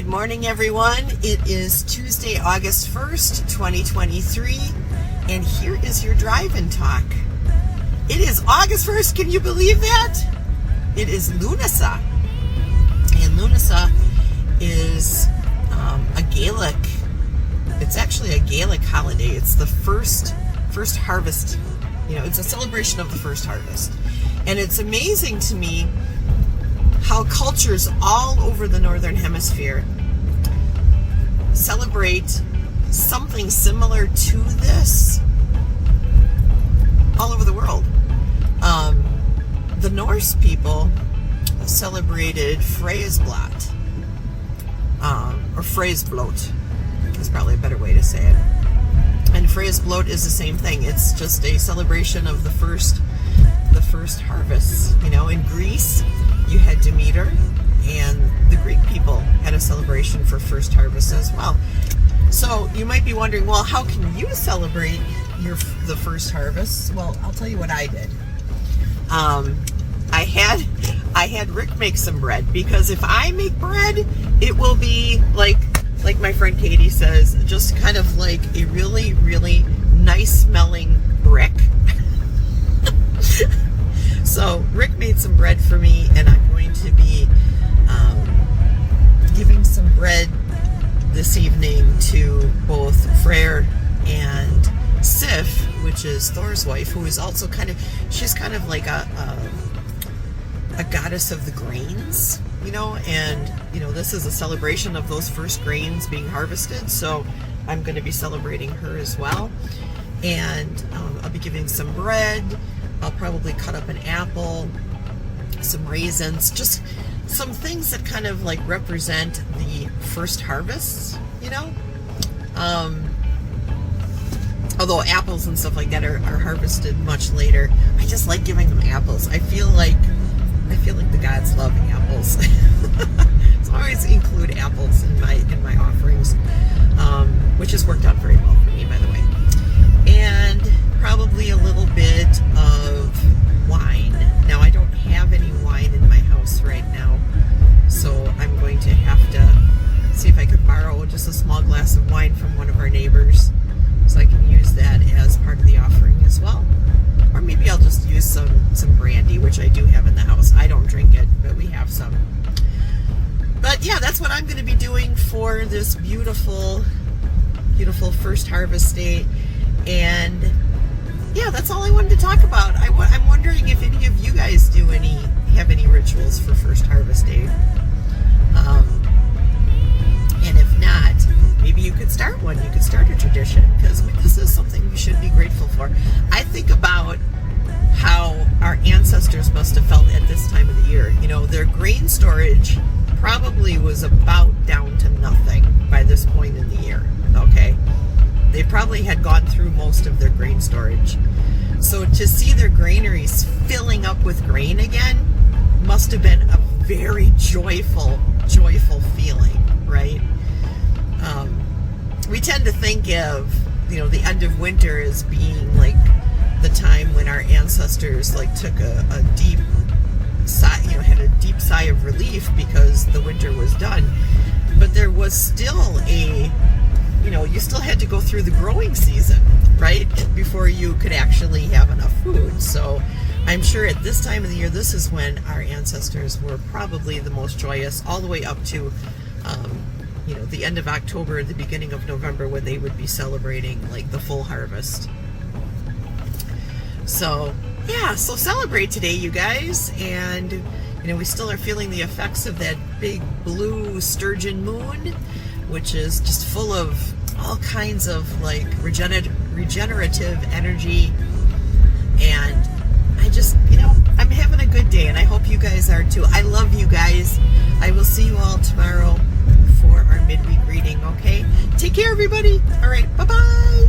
morning, everyone. It is Tuesday, August 1st, 2023, and here is your drive-in talk. It is August 1st, can you believe that? It is LUGHNASADH, and LUGHNASADH is a Gaelic, it's actually a Gaelic holiday. It's the first harvest, it's a celebration of the first harvest. And it's amazing to me how cultures all over the Northern Hemisphere celebrate something similar to this all over the world. The Norse people celebrated Freysblot, or Freysblot is probably a better way to say it. And Freysblot is the same thing. It's just a celebration of the first harvest. In Greece, you had Demeter, and the Greek people had a celebration for first harvest as well. So you might be wondering, well, how can you celebrate the first harvest? Well, I'll tell you what I did. I had Rick make some bread, because if I make bread, it will be like my friend Katie says, just kind of like a really, really nice smelling brick. So Rick made some bread for me, and I'm going to be giving some bread this evening to both Freyr and Sif, which is Thor's wife, who is also she's kind of like a goddess of the grains, and this is a celebration of those first grains being harvested, so I'm going to be celebrating her as well. And I'll be giving some bread. I'll probably cut up an apple, some raisins, just some things that kind of like represent the first harvest, although apples and stuff like that are harvested much later. I just like giving them apples. I feel like the gods love apples. So I always include apples in my offerings, which has worked out very well for me, by the way. And probably a little bit of wine. Now, I don't have any wine in my house right now, so I'm going to have to see if I could borrow just a small glass of wine from one of our neighbors, so I can use that as part of the offering as well. Or maybe I'll just use some brandy, which I do have in the house. I don't drink it, but we have some. But yeah, that's what I'm going to be doing for this beautiful, beautiful first harvest day. And yeah, that's all I wanted to talk about. I'm wondering if any of you guys have any rituals for first harvest day. And if not, maybe you could start one. You could start a tradition, because this is something we should be grateful for. I think about how our ancestors must have felt at this time of the year. Their grain storage probably was about down to nothing by this point in the year, okay? They probably had gone through most of their grain storage. So to see their granaries filling up with grain again must have been a very joyful feeling, right? We tend to think of, the end of winter as being like the time when our ancestors took a deep sigh, had a deep sigh of relief because the winter was done. But there was still you still had to go through the growing season, right? Before you could actually have enough food. So I'm sure at this time of the year, this is when our ancestors were probably the most joyous, all the way up to, the end of October, the beginning of November, when they would be celebrating the full harvest. So yeah, so celebrate today, you guys. And, we still are feeling the effects of that big blue sturgeon moon, which is just full of all kinds of regenerative energy. And I just, I'm having a good day, and I hope you guys are too. I love you guys. I will see you all tomorrow for our midweek reading, okay? Take care, everybody. All right, bye-bye.